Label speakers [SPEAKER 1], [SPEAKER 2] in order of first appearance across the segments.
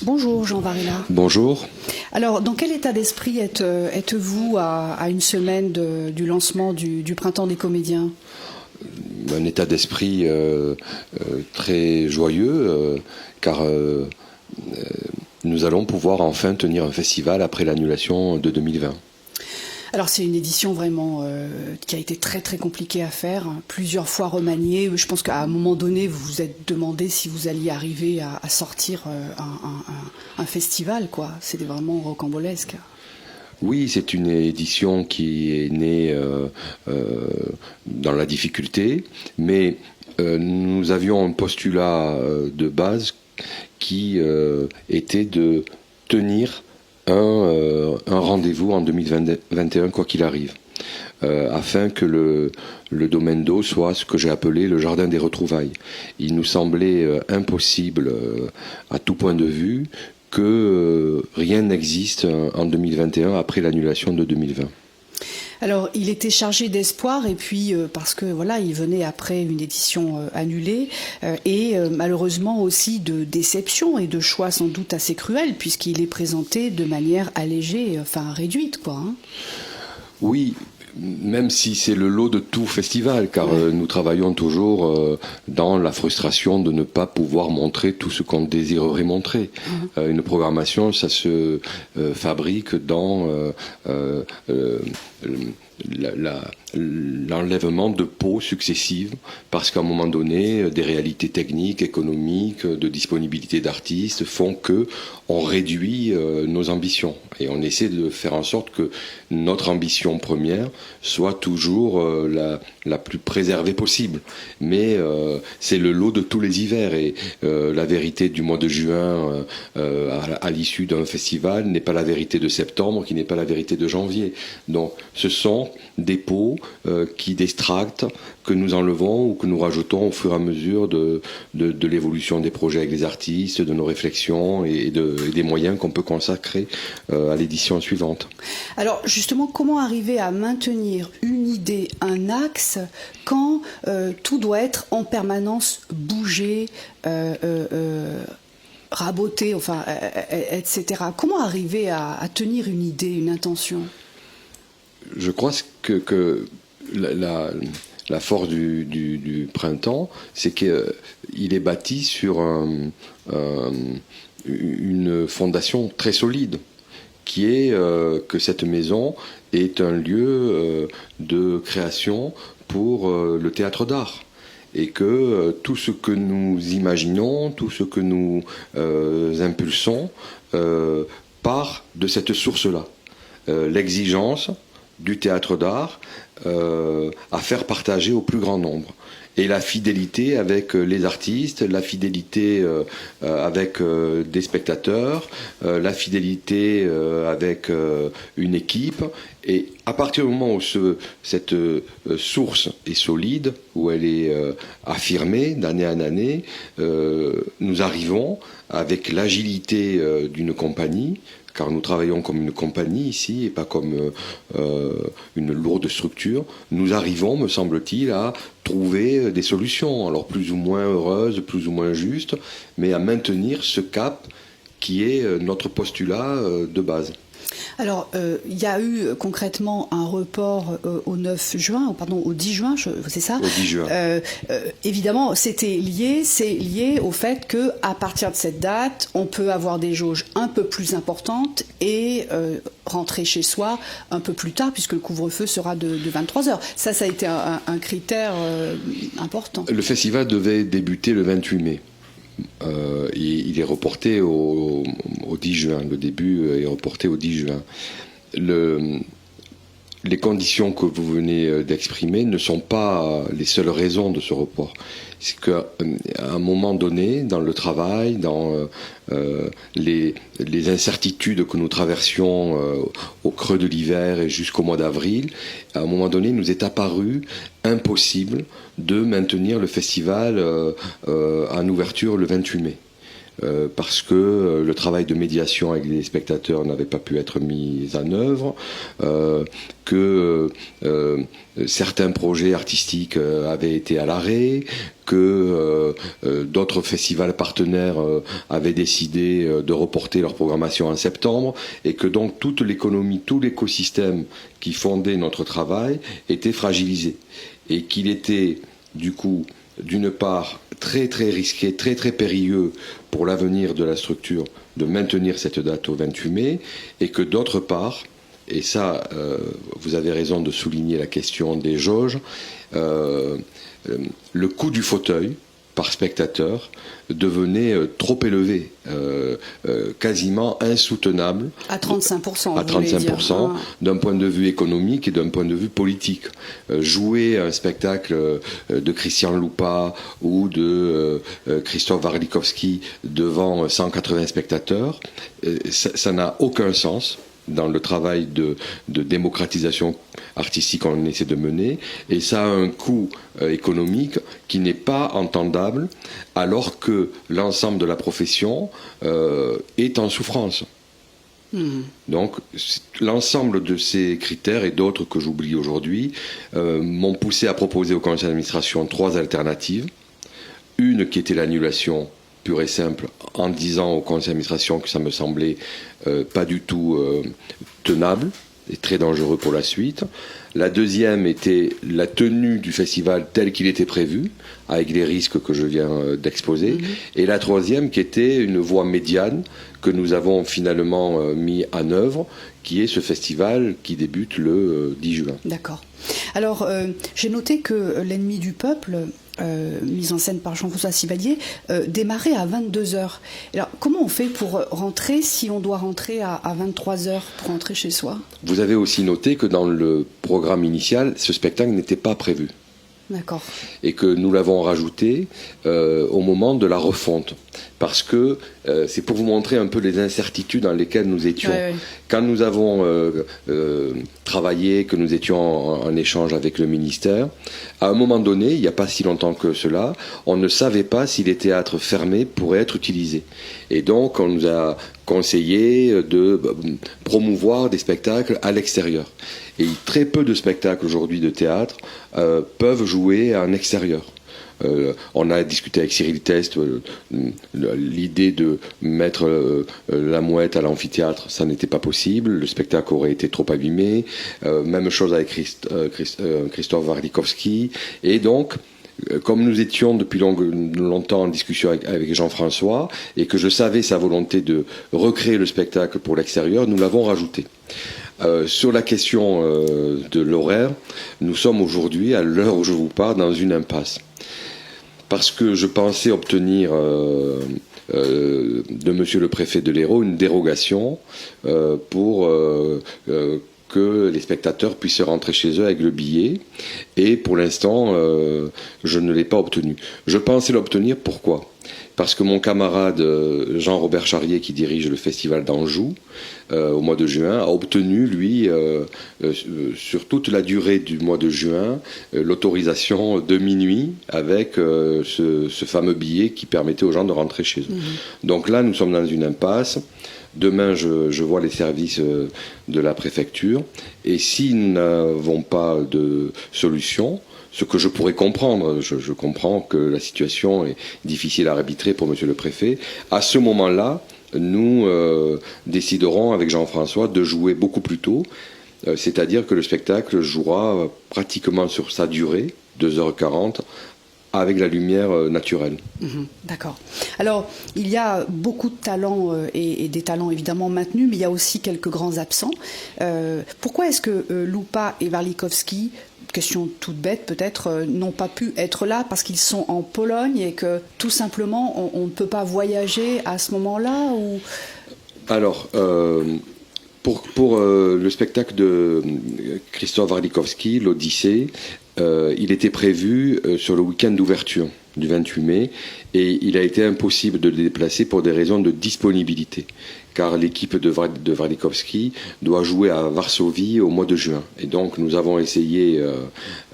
[SPEAKER 1] Bonjour Jean Varela.
[SPEAKER 2] Bonjour.
[SPEAKER 1] Alors, dans quel état d'esprit êtes-vous à une semaine du lancement du Printemps des comédiens ?
[SPEAKER 2] Un état d'esprit très joyeux, car nous allons pouvoir enfin tenir un festival après l'annulation de 2020.
[SPEAKER 1] Alors c'est une édition vraiment qui a été très très compliquée à faire, hein, plusieurs fois remaniée. Je pense qu'à un moment donné, vous vous êtes demandé si vous alliez arriver à sortir un festival, quoi. C'était vraiment rocambolesque.
[SPEAKER 2] Oui, c'est une édition qui est née dans la difficulté, mais nous avions un postulat de base qui était de tenir un rendez-vous en 2021, quoi qu'il arrive, afin que le domaine d'eau soit ce que j'ai appelé le jardin des retrouvailles. Il nous semblait impossible, à tout point de vue, que rien n'existe en 2021 après l'annulation de 2020.
[SPEAKER 1] Alors, il était chargé d'espoir et puis parce que voilà, il venait après une édition annulée et malheureusement aussi de déception et de choix sans doute assez cruels puisqu'il est présenté de manière allégée, enfin réduite, quoi. Hein.
[SPEAKER 2] Oui. Même si c'est le lot de tout festival, car nous travaillons toujours dans la frustration de ne pas pouvoir montrer tout ce qu'on désirerait montrer. Une programmation, ça se fabrique dans l'enlèvement de pots successives, parce qu'à un moment donné, des réalités techniques, économiques, de disponibilité d'artistes font que on réduit nos ambitions et on essaie de faire en sorte que notre ambition première soit toujours la plus préservée possible. Mais c'est le lot de tous les hivers et la vérité du mois de juin à l'issue d'un festival n'est pas la vérité de septembre, qui n'est pas la vérité de janvier. Donc ce sont des pots qui distractent, que nous enlevons ou que nous rajoutons au fur et à mesure de l'évolution des projets avec les artistes, de nos réflexions et des moyens qu'on peut consacrer à l'édition suivante.
[SPEAKER 1] Alors justement, comment arriver à maintenir une idée, un axe, quand tout doit être en permanence bougé, raboté, enfin, etc. Comment arriver à tenir une idée, une intention ?
[SPEAKER 2] Je crois que la force du printemps, c'est qu'il est bâti sur une fondation très solide, qui est que cette maison est un lieu de création pour le théâtre d'art. Et que tout ce que nous imaginons, tout ce que nous impulsons, part de cette source-là. L'exigence du théâtre d'art à faire partager au plus grand nombre. Et la fidélité avec les artistes, la fidélité avec des spectateurs, la fidélité avec une équipe. Et à partir du moment où cette source est solide, où elle est affirmée d'année en année, nous arrivons avec l'agilité d'une compagnie, car nous travaillons comme une compagnie ici et pas comme une lourde structure, nous arrivons, me semble-t-il, à trouver des solutions, alors plus ou moins heureuses, plus ou moins justes, mais à maintenir ce cap qui est notre postulat de base.
[SPEAKER 1] Alors, il y a eu concrètement un report au 9 juin, pardon, au 10 juin, c'est ça ?
[SPEAKER 2] Au 10 juin.
[SPEAKER 1] Évidemment, c'est lié au fait qu'à partir de cette date, on peut avoir des jauges un peu plus importantes et rentrer chez soi un peu plus tard, puisque le couvre-feu sera de 23h. Ça a été un critère important. Le
[SPEAKER 2] festival devait débuter le 28 mai. Il est reporté au 10 juin. Le début est reporté au 10 juin. Les conditions que vous venez d'exprimer ne sont pas les seules raisons de ce report. C'est qu'à un moment donné, dans le travail, dans les incertitudes que nous traversions au creux de l'hiver et jusqu'au mois d'avril, à un moment donné, il nous est apparu impossible de maintenir le festival en ouverture le 28 mai. parce que le travail de médiation avec les spectateurs n'avait pas pu être mis en œuvre, que certains projets artistiques avaient été à l'arrêt, que d'autres festivals partenaires avaient décidé de reporter leur programmation en septembre, et que donc toute l'économie, tout l'écosystème qui fondait notre travail était fragilisé, et qu'il était du coup d'une part très très risqué, très très périlleux pour l'avenir de la structure de maintenir cette date au 28 mai, et que d'autre part, et ça vous avez raison de souligner la question des jauges, le coût du fauteuil par spectateur devenait trop élevé, quasiment insoutenable.
[SPEAKER 1] À 35%.
[SPEAKER 2] À 35%, d'un point de vue économique et d'un point de vue politique. Jouer un spectacle de Christian Lupa ou de Krzysztof Warlikowski devant 180 spectateurs, ça n'a aucun sens dans le travail de démocratisation artistique qu'on essaie de mener, et ça a un coût économique qui n'est pas entendable, alors que l'ensemble de la profession est en souffrance. Donc l'ensemble de ces critères et d'autres que j'oublie aujourd'hui m'ont poussé à proposer au conseil d'administration 3 alternatives. Une qui était l'annulation pure et simple, en disant au conseil d'administration que ça me semblait pas du tout tenable et très dangereux pour la suite. La deuxième était la tenue du festival tel qu'il était prévu, avec les risques que je viens d'exposer. Et la troisième qui était une voie médiane que nous avons finalement mis en œuvre, qui est ce festival qui débute le 10 juin.
[SPEAKER 1] D'accord. Alors, j'ai noté que L'ennemi du peuple, mise en scène par Jean-François Sivalier, démarrait à 22h. Alors, comment on fait pour rentrer si on doit rentrer à 23h pour rentrer chez soi ?
[SPEAKER 2] Vous avez aussi noté que dans le programme initial, ce spectacle n'était pas prévu.
[SPEAKER 1] D'accord.
[SPEAKER 2] Et que nous l'avons rajouté au moment de la refonte. Parce que c'est pour vous montrer un peu les incertitudes dans lesquelles nous étions. Ouais. Quand nous avons travaillé, que nous étions en échange avec le ministère, à un moment donné, il n'y a pas si longtemps que cela, on ne savait pas si les théâtres fermés pourraient être utilisés. Et donc, on nous a conseillé de promouvoir des spectacles à l'extérieur. Et très peu de spectacles aujourd'hui de théâtre peuvent jouer en extérieur. On a discuté avec Cyril Test, l'idée de mettre la Mouette à l'amphithéâtre, ça n'était pas possible, le spectacle aurait été trop abîmé. Même chose avec Krzysztof Warlikowski. Et donc, comme nous étions depuis longtemps en discussion avec Jean-François, et que je savais sa volonté de recréer le spectacle pour l'extérieur, nous l'avons rajouté. Sur la question de l'horaire, nous sommes aujourd'hui, à l'heure où je vous parle, dans une impasse. Parce que je pensais obtenir de monsieur le préfet de l'Hérault une dérogation pour que les spectateurs puissent rentrer chez eux avec le billet. Et pour l'instant, je ne l'ai pas obtenu. Je pensais l'obtenir, pourquoi ? Parce que mon camarade Jean-Robert Charrier, qui dirige le festival d'Anjou, au mois de juin, a obtenu, lui, sur toute la durée du mois de juin, l'autorisation de minuit avec ce fameux billet qui permettait aux gens de rentrer chez eux. Donc là, nous sommes dans une impasse. Demain, je vois les services de la préfecture. Et si nous n'avons pas de solution, ce que je pourrais comprendre, je comprends que la situation est difficile à arbitrer pour monsieur le préfet, à ce moment-là, nous déciderons avec Jean-François de jouer beaucoup plus tôt, c'est-à-dire que le spectacle jouera pratiquement sur sa durée, 2h40, avec la lumière naturelle.
[SPEAKER 1] D'accord. Alors, il y a beaucoup de talents et des talents évidemment maintenus, mais il y a aussi quelques grands absents. Pourquoi est-ce que Lupa et Warlikowski, question toute bête peut-être, n'ont pas pu être là parce qu'ils sont en Pologne et que tout simplement on ne peut pas voyager à ce moment-là ou...
[SPEAKER 2] Alors, pour le spectacle de Krzysztof Warlikowski, l'Odyssée, il était prévu sur le week-end d'ouverture. du 28 mai, et il a été impossible de le déplacer pour des raisons de disponibilité, car l'équipe de Władykowski doit jouer à Varsovie au mois de juin. Et donc nous avons essayé,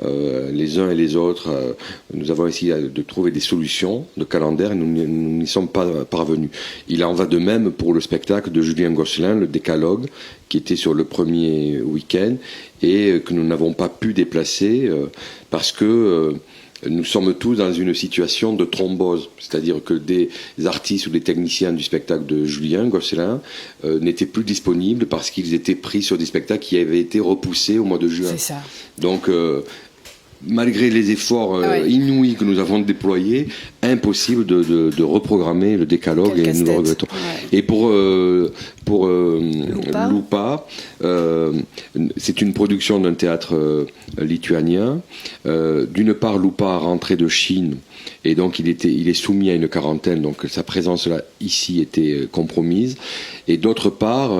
[SPEAKER 2] les uns et les autres, nous avons essayé de trouver des solutions de calendrier, et nous n'y sommes pas parvenus. Il en va de même pour le spectacle de Julien Gosselin, le Décalogue, qui était sur le premier week-end, et que nous n'avons pas pu déplacer parce que nous sommes tous dans une situation de thrombose, c'est-à-dire que des artistes ou des techniciens du spectacle de Julien Gosselin n'étaient plus disponibles parce qu'ils étaient pris sur des spectacles qui avaient été repoussés au mois de juin.
[SPEAKER 1] C'est ça.
[SPEAKER 2] Donc, malgré les efforts inouïs que nous avons déployés, impossible de reprogrammer le Décalogue.
[SPEAKER 1] Quel
[SPEAKER 2] et nous le regrettons.
[SPEAKER 1] Ouais.
[SPEAKER 2] Et pour Lupa, c'est une production d'un théâtre lituanien. D'une part, Lupa rentré de Chine, et donc il est soumis à une quarantaine, donc sa présence là ici était compromise. Et d'autre part,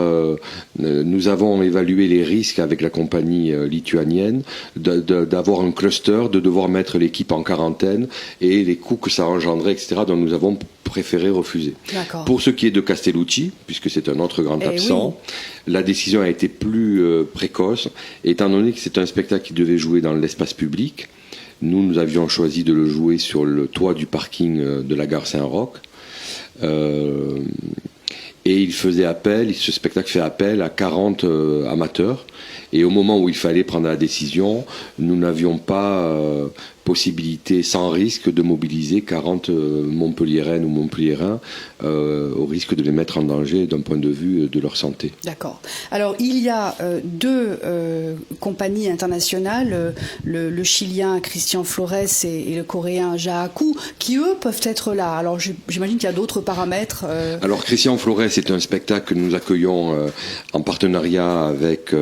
[SPEAKER 2] nous avons évalué les risques avec la compagnie lituanienne d'avoir un cluster, de devoir mettre l'équipe en quarantaine et les coûts que ça engendrait, etc. Donc nous avons préféré refuser.
[SPEAKER 1] D'accord.
[SPEAKER 2] Pour ce qui est de Castellucci, puisque c'est un autre grand absent, la décision a été plus précoce, étant donné que c'est un spectacle qui devait jouer dans l'espace public. Nous avions choisi de le jouer sur le toit du parking de la gare Saint-Roch. Et ce spectacle fait appel à 40 amateurs. Et au moment où il fallait prendre la décision, nous n'avions pas possibilité, sans risque, de mobiliser 40 Montpelliéraines ou Montpelliérains au risque de les mettre en danger d'un point de vue de leur santé.
[SPEAKER 1] D'accord. Alors, il y a deux compagnies internationales, le Chilien Christian Flores et le Coréen Jaaku, qui, eux, peuvent être là. Alors, j'imagine qu'il y a d'autres paramètres.
[SPEAKER 2] Alors, Christian Flores est un spectacle que nous accueillons en partenariat avec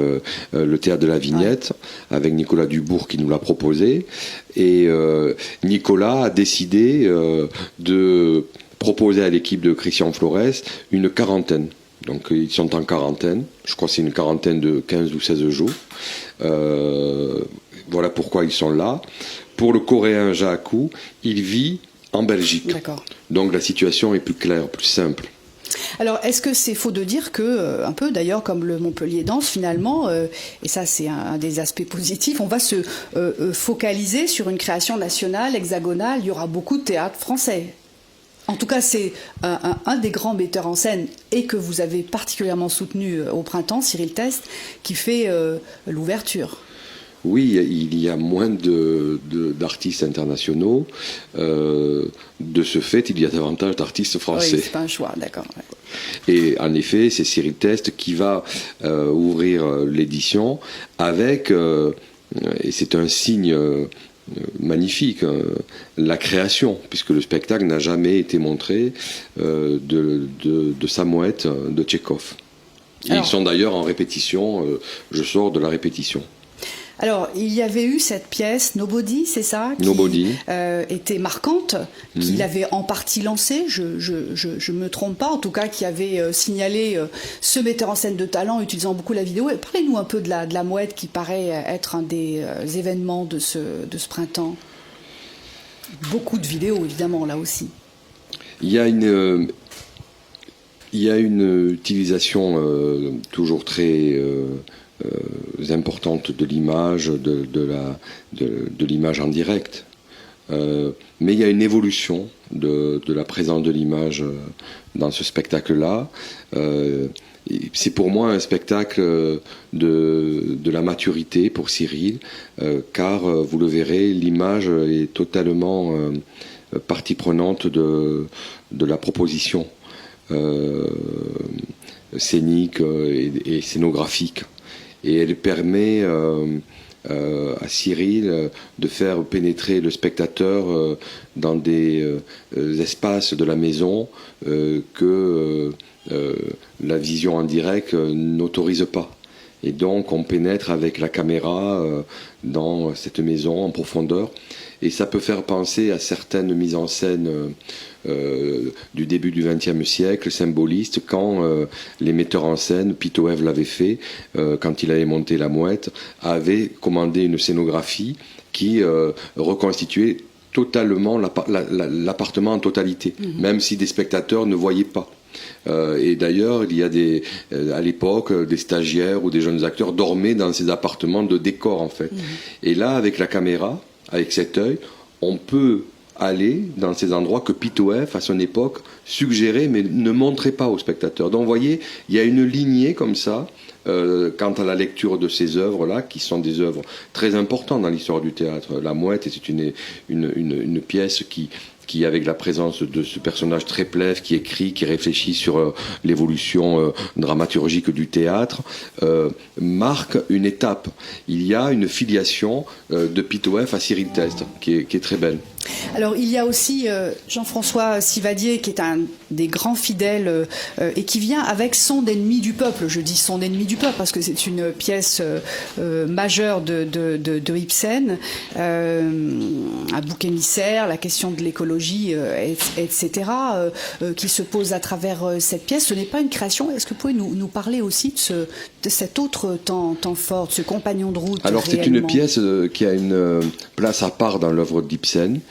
[SPEAKER 2] le Théâtre de la Vignette, avec Nicolas Dubourg qui nous l'a proposé. Et Nicolas a décidé de proposer à l'équipe de Christian Flores une quarantaine. Donc ils sont en quarantaine, je crois que c'est une quarantaine de 15 ou 16 jours. Voilà pourquoi ils sont là. Pour le Coréen Jaaku, il vit en Belgique.
[SPEAKER 1] D'accord.
[SPEAKER 2] Donc la situation est plus claire, plus simple.
[SPEAKER 1] Alors, est-ce que c'est faux de dire que, un peu d'ailleurs comme le Montpellier Danse, finalement, et ça c'est un des aspects positifs, on va se focaliser sur une création nationale, hexagonale, il y aura beaucoup de théâtre français. En tout cas, c'est un des grands metteurs en scène et que vous avez particulièrement soutenu au printemps, Cyril Teste, qui fait l'ouverture.
[SPEAKER 2] Oui, il y a moins d'artistes internationaux. De ce fait, il y a davantage d'artistes français.
[SPEAKER 1] Oui, c'est pas un choix, d'accord.
[SPEAKER 2] Ouais. Et en effet, c'est Cyril Teste qui va ouvrir l'édition avec, et c'est un signe magnifique, la création, puisque le spectacle n'a jamais été montré de sa mouette de Tchekhov. Ils sont d'ailleurs en répétition, je sors de la répétition.
[SPEAKER 1] Alors, il y avait eu cette pièce, Nobody, c'est ça, qui était marquante, qu'il avait en partie lancée, je me trompe pas, en tout cas, qui avait signalé ce metteur en scène de talent utilisant beaucoup la vidéo. Parlez-nous un peu de la mouette qui paraît être un des événements de ce Beaucoup de vidéos, évidemment, là aussi.
[SPEAKER 2] Il y a une utilisation toujours très importante de l'image, de l'image en direct. Mais il y a une évolution de la présence de l'image dans ce spectacle-là. C'est pour moi un spectacle de la maturité pour Cyril, car vous le verrez, l'image est totalement partie prenante de la proposition scénique et scénographique. Et elle permet à Cyril de faire pénétrer le spectateur dans des espaces de la maison que la vision en direct n'autorise pas. Et donc on pénètre avec la caméra dans cette maison en profondeur. Et ça peut faire penser à certaines mises en scène du début du XXe siècle, symbolistes, quand les metteurs en scène, Pitoev l'avait fait, quand il avait monté La Mouette, avait commandé une scénographie qui reconstituait totalement l'appartement en totalité, même si des spectateurs ne voyaient pas. Et d'ailleurs, il y a à l'époque des stagiaires ou des jeunes acteurs dormaient dans ces appartements de décor en fait. Et là, avec la caméra, avec cet œil, on peut aller dans ces endroits que Pitoëff, à son époque, suggérait mais ne montrait pas aux spectateurs. Donc vous voyez, il y a une lignée comme ça quant à la lecture de ces œuvres-là, qui sont des œuvres très importantes dans l'histoire du théâtre. La Mouette, c'est une pièce qui, avec la présence de ce personnage très plève, qui écrit, qui réfléchit sur l'évolution dramaturgique du théâtre, marque une étape. Il y a une filiation de Pitoëff à Cyril Teste, qui est très belle.
[SPEAKER 1] Alors il y a aussi Jean-François Sivadier, qui est un des grands fidèles et qui vient avec Son ennemi du peuple. Je dis Son ennemi du peuple parce que c'est une pièce majeure de Ibsen, un bouc émissaire, la question de l'écologie, etc., qui se pose à travers cette pièce. Ce n'est pas une création. Est-ce que vous pouvez nous parler aussi de cet autre temps fort, de ce compagnon de route?
[SPEAKER 2] Alors c'est une pièce qui a une place à part dans l'œuvre d'Ibsen.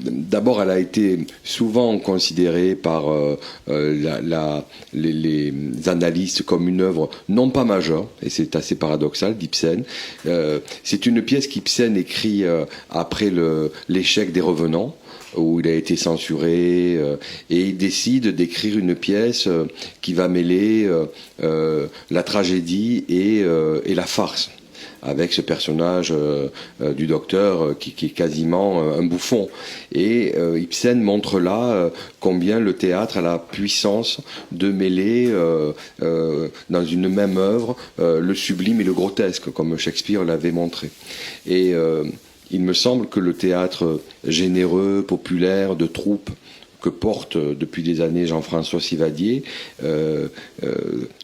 [SPEAKER 2] D'abord, elle a été souvent considérée par les analystes comme une œuvre non pas majeure, et c'est assez paradoxal, d'Ibsen. C'est une pièce qu'Ibsen écrit après l'échec des Revenants, où il a été censuré, et il décide d'écrire une pièce qui va mêler la tragédie et la farce, avec ce personnage du docteur qui est quasiment un bouffon. Et Ibsen montre là combien le théâtre a la puissance de mêler dans une même œuvre le sublime et le grotesque, comme Shakespeare l'avait montré. Et il me semble que le théâtre généreux, populaire, de troupe, que porte depuis des années Jean-François Sivadier,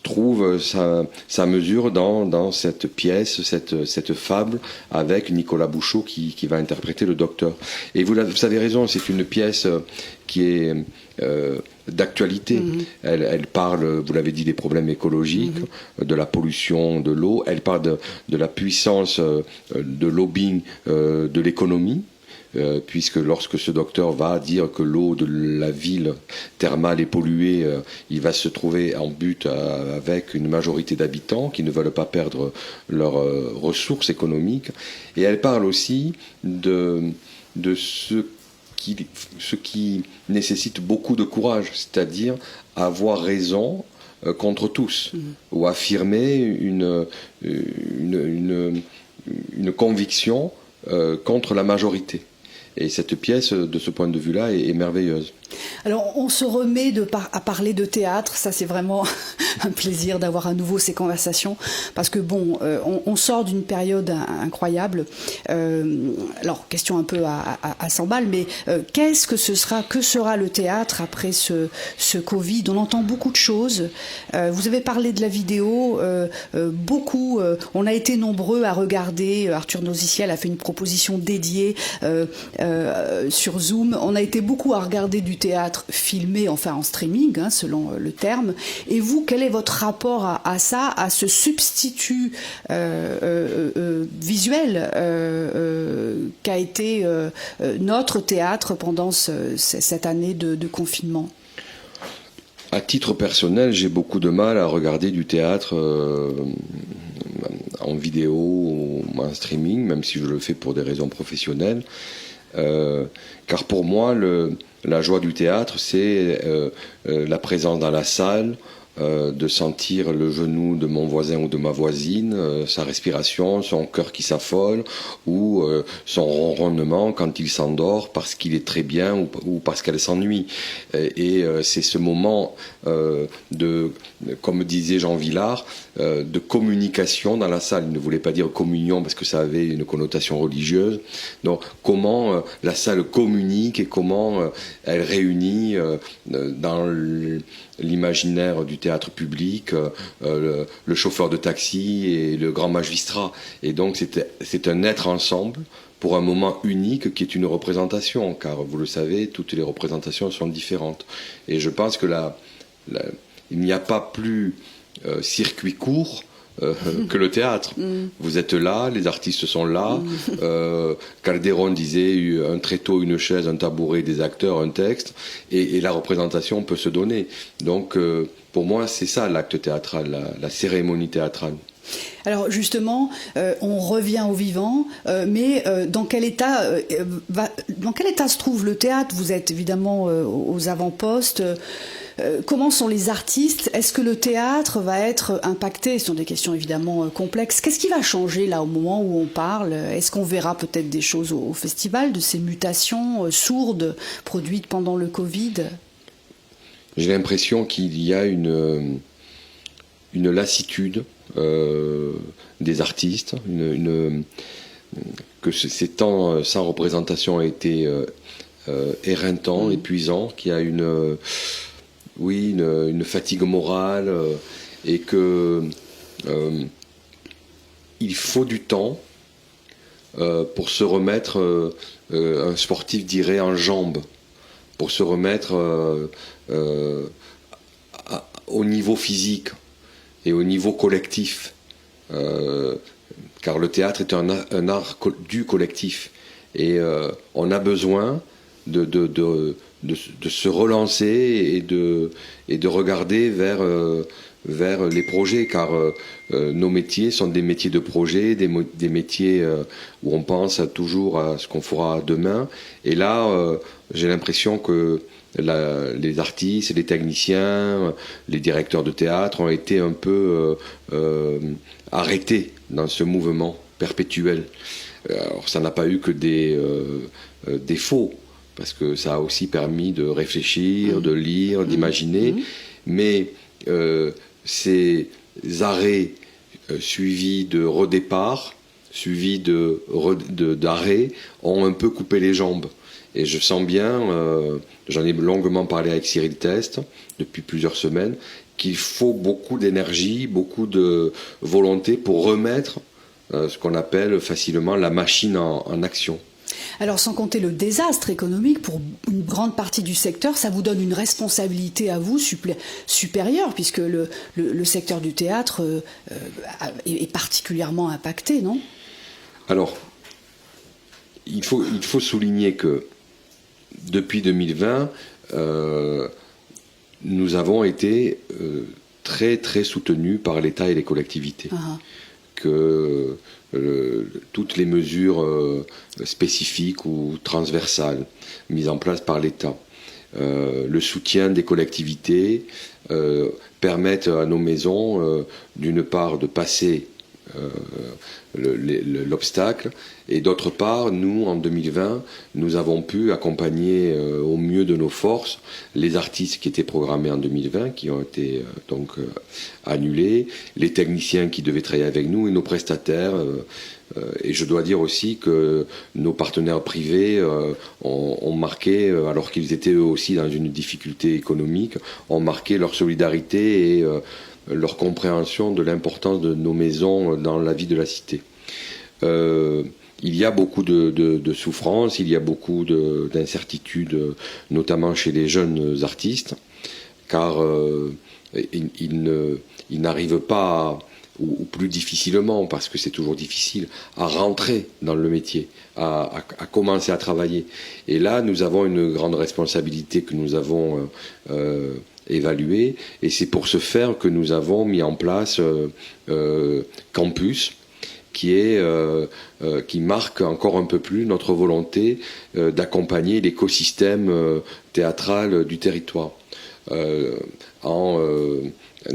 [SPEAKER 2] trouve sa mesure dans cette pièce, cette fable, avec Nicolas Bouchot qui va interpréter le docteur. Et vous avez raison, c'est une pièce qui est d'actualité. Elle parle, vous l'avez dit, des problèmes écologiques, de la pollution de l'eau, elle parle de la puissance de lobbying de l'économie, puisque lorsque ce docteur va dire que l'eau de la ville thermale est polluée, il va se trouver en but avec une majorité d'habitants qui ne veulent pas perdre leurs ressources économiques. Et elle parle aussi de ce qui nécessite beaucoup de courage, c'est-à-dire avoir raison contre tous, ou affirmer une conviction contre la majorité. Et cette pièce, de ce point de vue-là, est merveilleuse.
[SPEAKER 1] Alors, on se remet à parler de théâtre. Ça, c'est vraiment un plaisir d'avoir à nouveau ces conversations. Parce que, bon, on sort d'une période incroyable. Alors, question un peu à 100 balles, mais que sera le théâtre après ce Covid? On entend beaucoup de choses. Vous avez parlé de la vidéo. On a été nombreux à regarder. Arthur Nosiciel a fait une proposition dédiée sur Zoom. On a été beaucoup à regarder du théâtre filmé, enfin en streaming, selon le terme. Et vous, quel est votre rapport à ça, à ce substitut visuel qu'a été notre théâtre pendant cette année de confinement?
[SPEAKER 2] À titre personnel, j'ai beaucoup de mal à regarder du théâtre en vidéo ou en streaming, même si je le fais pour des raisons professionnelles. Car pour moi, la joie du théâtre, c'est la présence dans la salle, de sentir le genou de mon voisin ou de ma voisine, sa respiration, son cœur qui s'affole, ou son ronronnement quand il s'endort parce qu'il est très bien ou parce qu'elle s'ennuie. Et c'est ce moment comme disait Jean Vilar, de communication dans la salle. Il ne voulait pas dire communion parce que ça avait une connotation religieuse. Donc comment la salle communique et comment elle réunit dans l'imaginaire du théâtre public le chauffeur de taxi et le grand magistrat. Et donc c'est un être ensemble pour un moment unique qui est une représentation, car vous le savez, toutes les représentations sont différentes. Et je pense que il n'y a pas plus circuit court que le théâtre. Vous êtes là, les artistes sont là. Calderon disait un tréteau, une chaise, un tabouret, des acteurs, un texte, et la représentation peut se donner. Donc, pour moi, c'est ça l'acte théâtral, la cérémonie théâtrale.
[SPEAKER 1] Alors justement, on revient au vivant, mais dans quel état se trouve le théâtre? Vous êtes évidemment aux avant-postes. Comment sont les artistes? Est-ce que le théâtre va être impacté? Ce sont des questions évidemment complexes. Qu'est-ce qui va changer là au moment où on parle? Est-ce qu'on verra peut-être des choses au festival, de ces mutations sourdes produites pendant le Covid?
[SPEAKER 2] J'ai l'impression qu'il y a une lassitude des artistes, que ces temps sans représentation a été éreintant, épuisant, qu'il y a une fatigue morale, et que il faut du temps pour se remettre, un sportif dirait, en jambes, pour se remettre au niveau physique et au niveau collectif, car le théâtre est un art du collectif, et on a besoin de se relancer et de regarder vers les projets, car nos métiers sont des métiers de projet, des métiers où on pense toujours à ce qu'on fera demain, et là j'ai l'impression que les artistes, les techniciens, les directeurs de théâtre ont été un peu arrêtés dans ce mouvement perpétuel. Alors ça n'a pas eu que des défauts, parce que ça a aussi permis de réfléchir, de lire, d'imaginer, mais ces arrêts suivis de redépart, suivis d'arrêts, ont un peu coupé les jambes. Et je sens bien, j'en ai longuement parlé avec Cyril Teste depuis plusieurs semaines, qu'il faut beaucoup d'énergie, beaucoup de volonté pour remettre ce qu'on appelle facilement la machine en action.
[SPEAKER 1] Alors sans compter le désastre économique pour une grande partie du secteur, ça vous donne une responsabilité à vous supérieure, puisque le secteur du théâtre est particulièrement impacté, non? Alors,
[SPEAKER 2] il faut souligner que depuis 2020, nous avons été très très soutenus par l'État et les collectivités. Que toutes les mesures spécifiques ou transversales mises en place par l'État, le soutien des collectivités permettent à nos maisons, d'une part, de passer l'obstacle, et d'autre part, nous, en 2020, nous avons pu accompagner au mieux de nos forces les artistes qui étaient programmés en 2020, qui ont été annulés, les techniciens qui devaient travailler avec nous et nos prestataires. Et je dois dire aussi que nos partenaires privés ont marqué, alors qu'ils étaient eux aussi dans une difficulté économique, ont marqué leur solidarité et leur compréhension de l'importance de nos maisons dans la vie de la cité. Il y a beaucoup de souffrances, il y a beaucoup d'incertitudes, notamment chez les jeunes artistes, car ils n'arrivent pas, ou plus difficilement, parce que c'est toujours difficile, à rentrer dans le métier, à commencer à travailler. Et là, nous avons une grande responsabilité que nous avons évaluée, et c'est pour ce faire que nous avons mis en place Campus, qui marque encore un peu plus notre volonté d'accompagner l'écosystème théâtral du territoire, en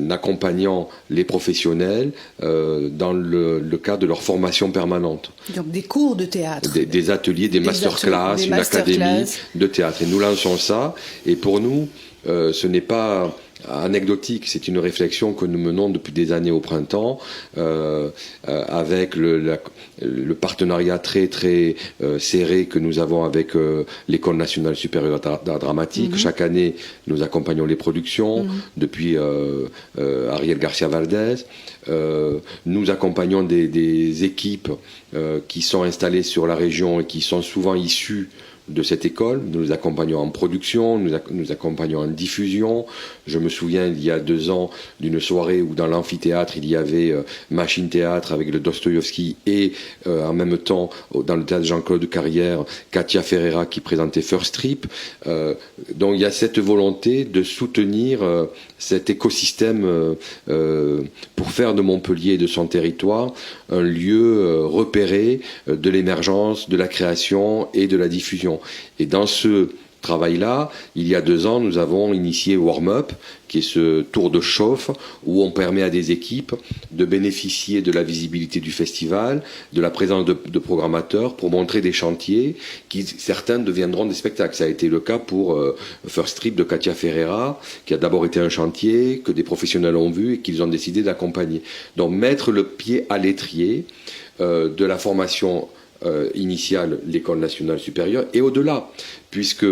[SPEAKER 2] accompagnant les professionnels dans le cadre de leur formation permanente.
[SPEAKER 1] Donc des cours de théâtre.
[SPEAKER 2] Des ateliers, des masterclass, une académie de théâtre. Et nous lançons ça, et pour nous, ce n'est pas anecdotique, c'est une réflexion que nous menons depuis des années au printemps, avec le partenariat très très serré que nous avons avec l'École nationale supérieure d'art dramatique. Chaque année, nous accompagnons les productions, depuis Ariel Garcia Valdez. Nous accompagnons des équipes qui sont installées sur la région et qui sont souvent issues de cette école. Nous les accompagnons en production, nous accompagnons en diffusion. Je me souviens, il y a 2 ans, d'une soirée où dans l'amphithéâtre, il y avait Machine Théâtre avec le Dostoïevski et en même temps, dans le théâtre Jean-Claude Carrière, Katia Ferreira qui présentait First Trip. Donc il y a cette volonté de soutenir cet écosystème pour faire de Montpellier et de son territoire un lieu repéré de l'émergence, de la création et de la diffusion. Et dans ce travail-là, il y a 2 ans, nous avons initié Warm Up, qui est ce tour de chauffe où on permet à des équipes de bénéficier de la visibilité du festival, de la présence de programmateurs pour montrer des chantiers qui, certains, deviendront des spectacles. Ça a été le cas pour First Trip de Katia Ferreira, qui a d'abord été un chantier que des professionnels ont vu et qu'ils ont décidé d'accompagner. Donc mettre le pied à l'étrier de la formation initiale, l'école nationale supérieure, et au-delà, puisque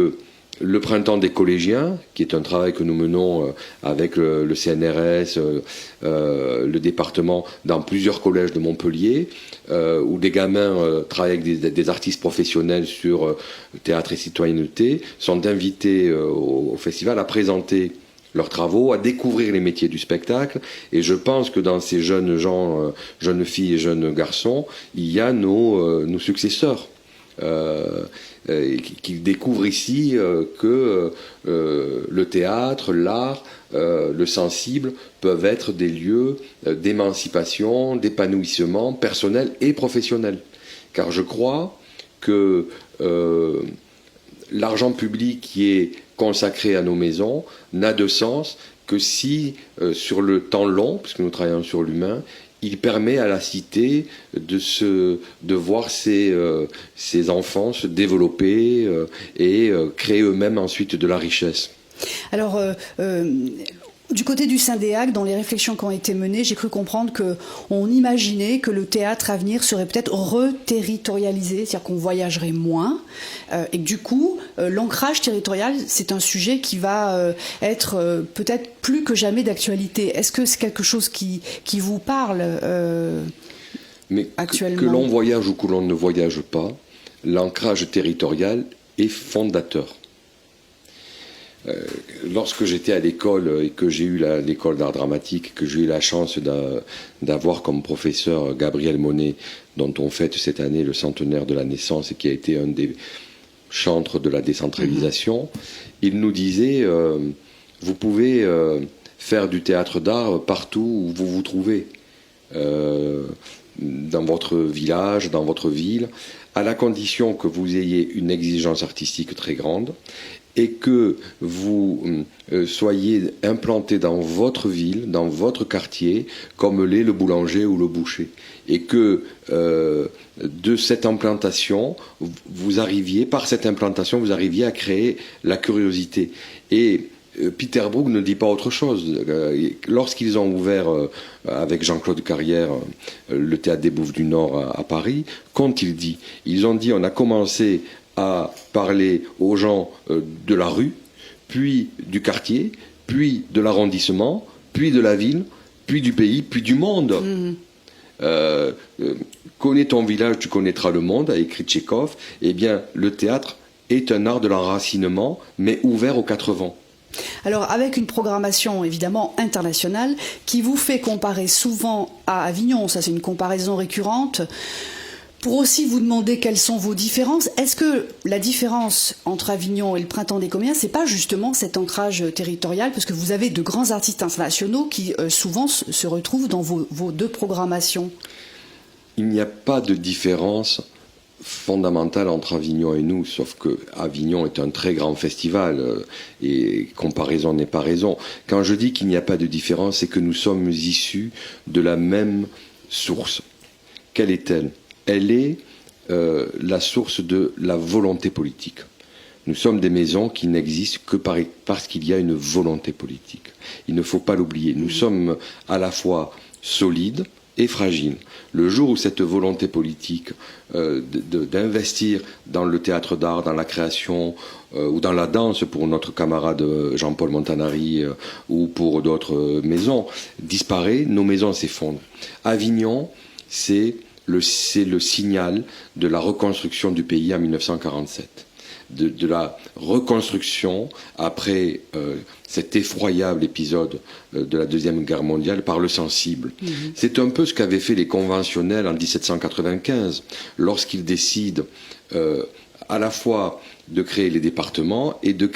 [SPEAKER 2] le printemps des collégiens, qui est un travail que nous menons avec le CNRS, le département, dans plusieurs collèges de Montpellier, où des gamins travaillent avec des artistes professionnels sur théâtre et citoyenneté, sont invités au festival à présenter leurs travaux, à découvrir les métiers du spectacle. Et je pense que dans ces jeunes gens, jeunes filles et jeunes garçons, il y a nos successeurs. Qui découvrent ici que le théâtre, l'art, le sensible peuvent être des lieux d'émancipation, d'épanouissement personnel et professionnel. Car je crois que l'argent public qui est consacré à nos maisons n'a de sens que si, sur le temps long, puisque nous travaillons sur l'humain, il permet à la cité de voir ses enfants se développer et créer eux-mêmes ensuite de la richesse.
[SPEAKER 1] Alors, du côté du Syndéac, dans les réflexions qui ont été menées, j'ai cru comprendre qu'on imaginait que le théâtre à venir serait peut-être reterritorialisé, c'est-à-dire qu'on voyagerait moins, et que du coup, l'ancrage territorial, c'est un sujet qui va être peut-être plus que jamais d'actualité. Est-ce que c'est quelque chose qui vous parle
[SPEAKER 2] Mais
[SPEAKER 1] actuellement ?
[SPEAKER 2] Que l'on voyage ou que l'on ne voyage pas, l'ancrage territorial est fondateur. Lorsque j'étais à l'école et que j'ai eu l'école d'art dramatique, que j'ai eu la chance d'avoir comme professeur Gabriel Monet, dont on fête cette année le centenaire de la naissance et qui a été un des chantres de la décentralisation, il nous disait vous pouvez faire du théâtre d'art partout où vous vous trouvez, dans votre village, dans votre ville, à la condition que vous ayez une exigence artistique très grande et que vous soyez implanté dans votre ville, dans votre quartier, comme l'est le boulanger ou le boucher. Et que de cette implantation, par cette implantation, vous arriviez à créer la curiosité. Et Peter Brook ne dit pas autre chose. Lorsqu'ils ont ouvert avec Jean-Claude Carrière le Théâtre des Bouffes du Nord à Paris, qu'ont-ils dit ? Ils ont dit on a commencé à parler aux gens de la rue, puis du quartier, puis de l'arrondissement, puis de la ville, puis du pays, puis du monde. Connais ton village, tu connaîtras le monde, a écrit Tchekhov. Eh bien, le théâtre est un art de l'enracinement, mais ouvert aux 4 vents.
[SPEAKER 1] Alors, avec une programmation évidemment internationale qui vous fait comparer souvent à Avignon, ça c'est une comparaison récurrente, pour aussi vous demander quelles sont vos différences. Est-ce que la différence entre Avignon et le Printemps des Comédiens, c'est pas justement cet ancrage territorial, parce que vous avez de grands artistes internationaux qui souvent se retrouvent dans vos 2 programmations?
[SPEAKER 2] Il n'y a pas de différence fondamentale entre Avignon et nous, sauf que Avignon est un très grand festival et comparaison n'est pas raison. Quand je dis qu'il n'y a pas de différence, c'est que nous sommes issus de la même source. Quelle est-elle ? Elle est la source de la volonté politique. Nous sommes des maisons qui n'existent que parce qu'il y a une volonté politique. Il ne faut pas l'oublier. Nous sommes à la fois solides et fragiles. Le jour où cette volonté politique d'investir dans le théâtre d'art, dans la création ou dans la danse pour notre camarade Jean-Paul Montanari ou pour d'autres maisons disparaît, nos maisons s'effondrent. Avignon, c'est le signal de la reconstruction du pays en 1947. de la reconstruction après cet effroyable épisode de la Deuxième Guerre mondiale par le sensible. C'est un peu ce qu'avaient fait les conventionnels en 1795, lorsqu'ils décident à la fois de créer les départements et de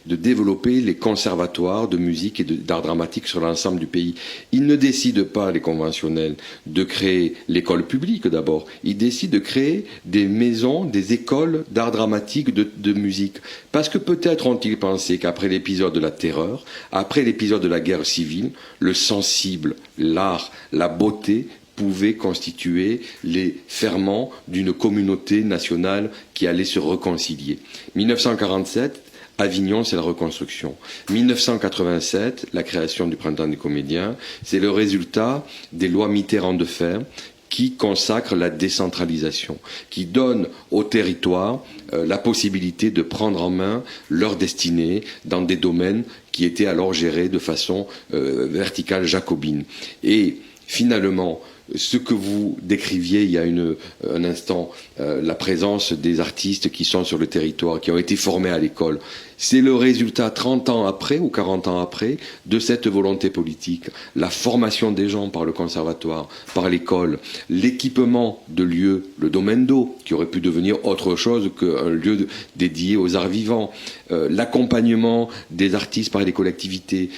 [SPEAKER 2] développer les conservatoires de musique et d'art dramatique sur l'ensemble du pays. Ils ne décident pas, les conventionnels, de créer l'école publique d'abord. Ils décident de créer des maisons, des écoles d'art dramatique, de musique. Parce que peut-être ont-ils pensé qu'après l'épisode de la terreur, après l'épisode de la guerre civile, le sensible, l'art, la beauté pouvaient constituer les ferments d'une communauté nationale qui allait se réconcilier. 1947, Avignon, c'est la reconstruction. 1987, la création du Printemps des comédiens, c'est le résultat des lois Mitterrand de fer qui consacrent la décentralisation, qui donnent aux territoires la possibilité de prendre en main leur destinée dans des domaines qui étaient alors gérés de façon verticale jacobine. Et finalement, ce que vous décriviez il y a un instant, la présence des artistes qui sont sur le territoire, qui ont été formés à l'école, c'est le résultat 30 ans après ou 40 ans après de cette volonté politique. La formation des gens par le conservatoire, par l'école, l'équipement de lieux, le domaine d'eau, qui aurait pu devenir autre chose qu'un lieu dédié aux arts vivants, l'accompagnement des artistes par les collectivités,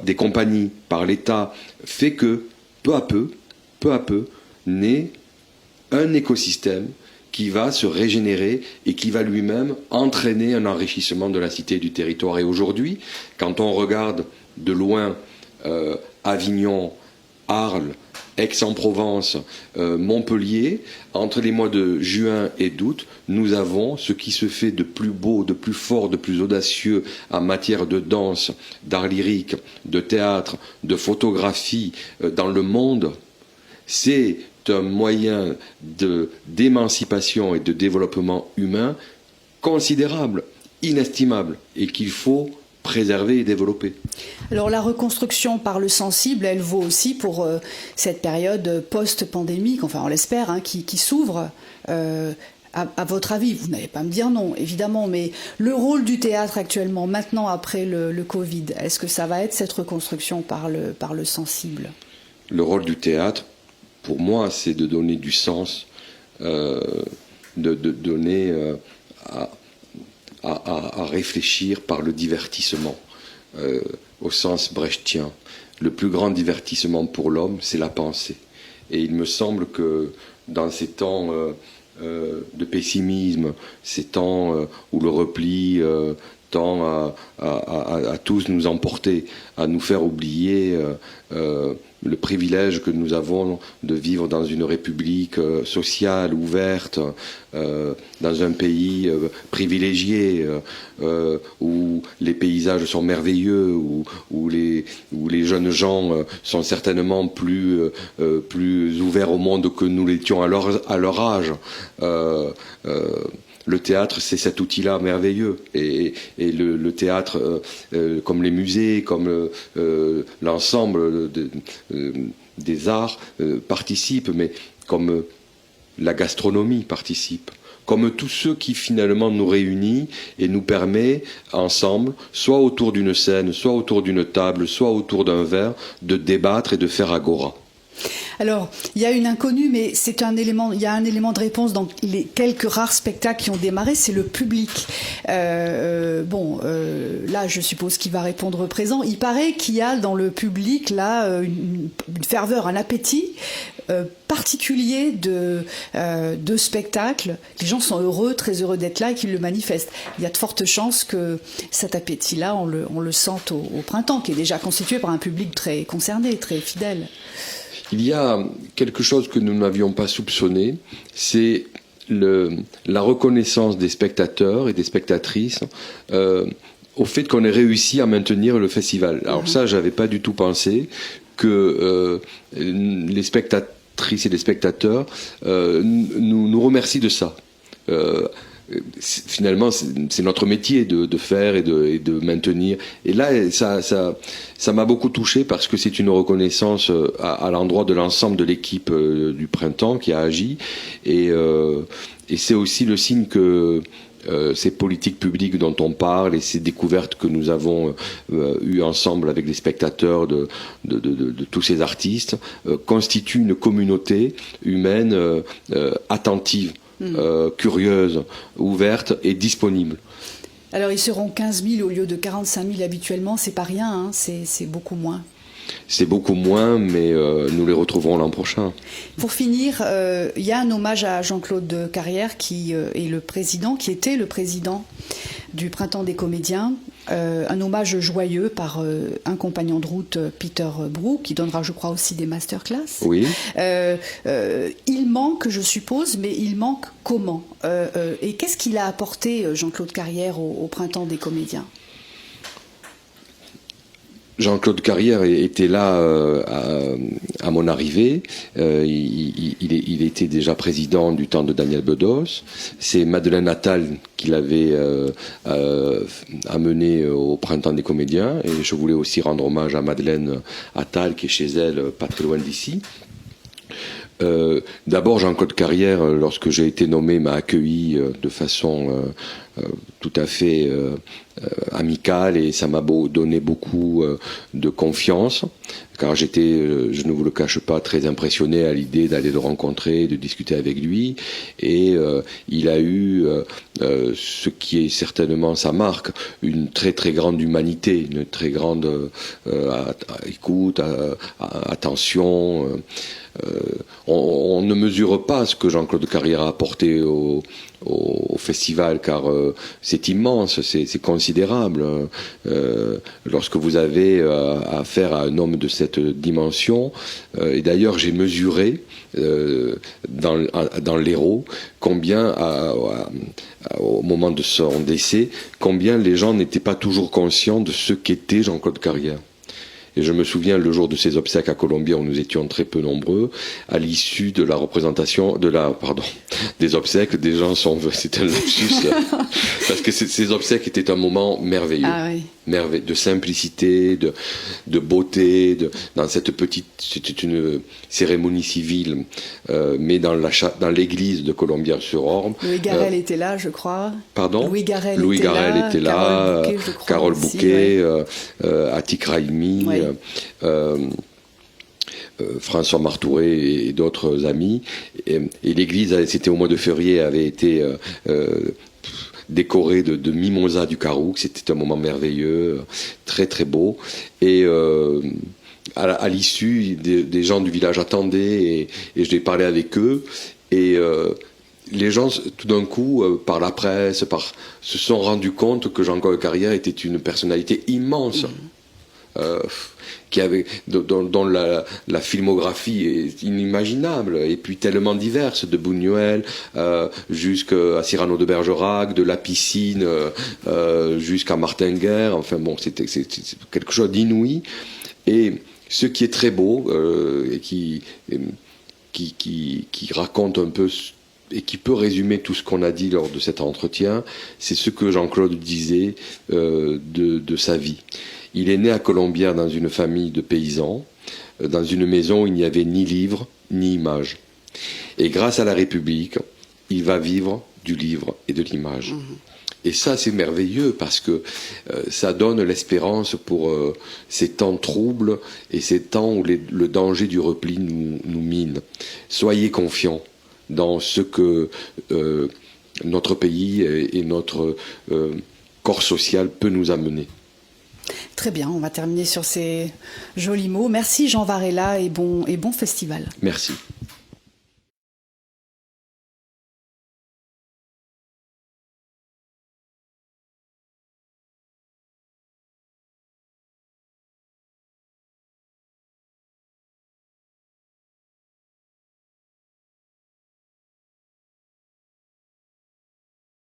[SPEAKER 2] des compagnies, par l'État, fait que, peu à peu, naît un écosystème qui va se régénérer et qui va lui-même entraîner un enrichissement de la cité et du territoire. Et aujourd'hui, quand on regarde de loin Avignon, Arles, Aix-en-Provence, Montpellier, entre les mois de juin et d'août, nous avons ce qui se fait de plus beau, de plus fort, de plus audacieux en matière de danse, d'art lyrique, de théâtre, de photographie dans le monde. C'est un moyen d'émancipation et de développement humain considérable, inestimable, et qu'il faut préserver et développer.
[SPEAKER 1] Alors la reconstruction par le sensible, elle vaut aussi pour cette période post-pandémique, enfin on l'espère, hein, qui s'ouvre. À votre avis, vous n'allez pas me dire non, évidemment, mais le rôle du théâtre actuellement, maintenant après le Covid, est-ce que ça va être cette reconstruction par le sensible ?
[SPEAKER 2] Le rôle du théâtre, pour moi, c'est de donner du sens, de donner à réfléchir par le divertissement, au sens brechtien. Le plus grand divertissement pour l'homme, c'est la pensée. Et il me semble que dans ces temps de pessimisme, ces temps où le repli tend à tous nous emporter, à nous faire oublier le privilège que nous avons de vivre dans une république sociale, ouverte, dans un pays privilégié, où les paysages sont merveilleux, où les jeunes gens sont certainement plus ouverts au monde que nous l'étions à leur âge. Le théâtre, c'est cet outil-là merveilleux. Et le théâtre, comme les musées, comme l'ensemble des arts, participe, mais comme la gastronomie participe. Comme tous ceux qui finalement nous réunissent et nous permet ensemble, soit autour d'une scène, soit autour d'une table, soit autour d'un verre, de débattre et de faire agora.
[SPEAKER 1] Alors, il y a une inconnue, mais il y a un élément de réponse dans les quelques rares spectacles qui ont démarré, c'est le public. Là, je suppose qu'il va répondre présent. Il paraît qu'il y a dans le public, là, une ferveur, un appétit particulier de spectacles. Les gens sont heureux, très heureux d'être là et qu'ils le manifestent. Il y a de fortes chances que cet appétit-là, on le sente au printemps, qui est déjà constitué par un public très concerné, très fidèle.
[SPEAKER 2] Il y a quelque chose que nous n'avions pas soupçonné, c'est la reconnaissance des spectateurs et des spectatrices au fait qu'on ait réussi à maintenir le festival. Alors ça, j'avais pas du tout pensé que les spectatrices et les spectateurs nous remercient de ça. Finalement, c'est notre métier de faire et de maintenir. Et là, ça m'a beaucoup touché parce que c'est une reconnaissance à l'endroit de l'ensemble de l'équipe du Printemps qui a agi. Et c'est aussi le signe que ces politiques publiques dont on parle et ces découvertes que nous avons eues ensemble avec les spectateurs de tous ces artistes constituent une communauté humaine attentive, curieuse, ouverte et disponible.
[SPEAKER 1] Alors ils seront 15 000 au lieu de 45 000 habituellement, c'est pas rien, hein, c'est beaucoup moins.
[SPEAKER 2] C'est beaucoup moins, mais nous les retrouverons l'an prochain.
[SPEAKER 1] Pour finir, il y a un hommage à Jean-Claude Carrière qui est le président, qui était le président du Printemps des Comédiens. Un hommage joyeux par un compagnon de route, Peter Brook, qui donnera, je crois, aussi des masterclass.
[SPEAKER 2] Oui.
[SPEAKER 1] Il manque, je suppose, mais il manque comment et qu'est-ce qu'il a apporté, Jean-Claude Carrière, au Printemps des Comédiens?
[SPEAKER 2] Jean-Claude Carrière était là à mon arrivée. Il était déjà président du temps de Daniel Bedos. C'est Madeleine Attal qui l'avait amené au Printemps des Comédiens. Et je voulais aussi rendre hommage à Madeleine Attal, qui est chez elle, pas très loin d'ici. D'abord, Jean-Claude Carrière, lorsque j'ai été nommé, m'a accueilli de façon tout à fait amicale, et ça m'a donné beaucoup de confiance, car j'étais, je ne vous le cache pas, très impressionné à l'idée d'aller le rencontrer, de discuter avec lui, et il a eu ce qui est certainement sa marque, une très très grande humanité, une très grande écoute, attention. On ne mesure pas ce que Jean-Claude Carrière a apporté au festival, car c'est immense, c'est considérable. Lorsque vous avez affaire à un homme de cette dimension, et d'ailleurs j'ai mesuré dans l'Hérault combien, au moment de son décès, combien les gens n'étaient pas toujours conscients de ce qu'était Jean-Claude Carrière. Et je me souviens le jour de ses obsèques à Colombia, où nous étions très peu nombreux, à l'issue de la représentation, des obsèques, des gens sont, c'est un lapsus, parce que ces obsèques étaient un moment merveilleux.
[SPEAKER 1] Ah oui.
[SPEAKER 2] De simplicité, de beauté, dans cette petite, c'était une cérémonie civile, mais dans l'église de Colombières-sur-Orme.
[SPEAKER 1] Louis Garrel était là, je crois.
[SPEAKER 2] Pardon ?
[SPEAKER 1] Louis Garrel
[SPEAKER 2] était là, Carole Bouquet, Atik Raimi,
[SPEAKER 1] oui.
[SPEAKER 2] François Martouret et d'autres amis. Et l'église, c'était au mois de février, avait été décoré de mimosas du Caroux. C'était un moment merveilleux, très très beau. Et à l'issue, des gens du village attendaient, et je l'ai parlé avec eux. Et les gens, tout d'un coup, par la presse, se sont rendus compte que Jean-Claude Carrière était une personnalité immense. Dont la filmographie est inimaginable, et puis tellement diverse, de Buñuel jusqu'à Cyrano de Bergerac, de La Piscine jusqu'à Martin Guerre. Enfin bon, c'est quelque chose d'inouï. Et ce qui est très beau et qui raconte un peu et qui peut résumer tout ce qu'on a dit lors de cet entretien, c'est ce que Jean-Claude disait de sa vie. Il est né à Colombières dans une famille de paysans, dans une maison où il n'y avait ni livre ni image. Et grâce à la République, il va vivre du livre et de l'image. Et ça, c'est merveilleux, parce que ça donne l'espérance pour ces temps troubles et ces temps où le danger du repli nous mine. Soyez confiants dans ce que notre pays et notre corps social peut nous amener.
[SPEAKER 1] Très bien, on va terminer sur ces jolis mots. Merci Jean Varela, et bon festival.
[SPEAKER 2] Merci.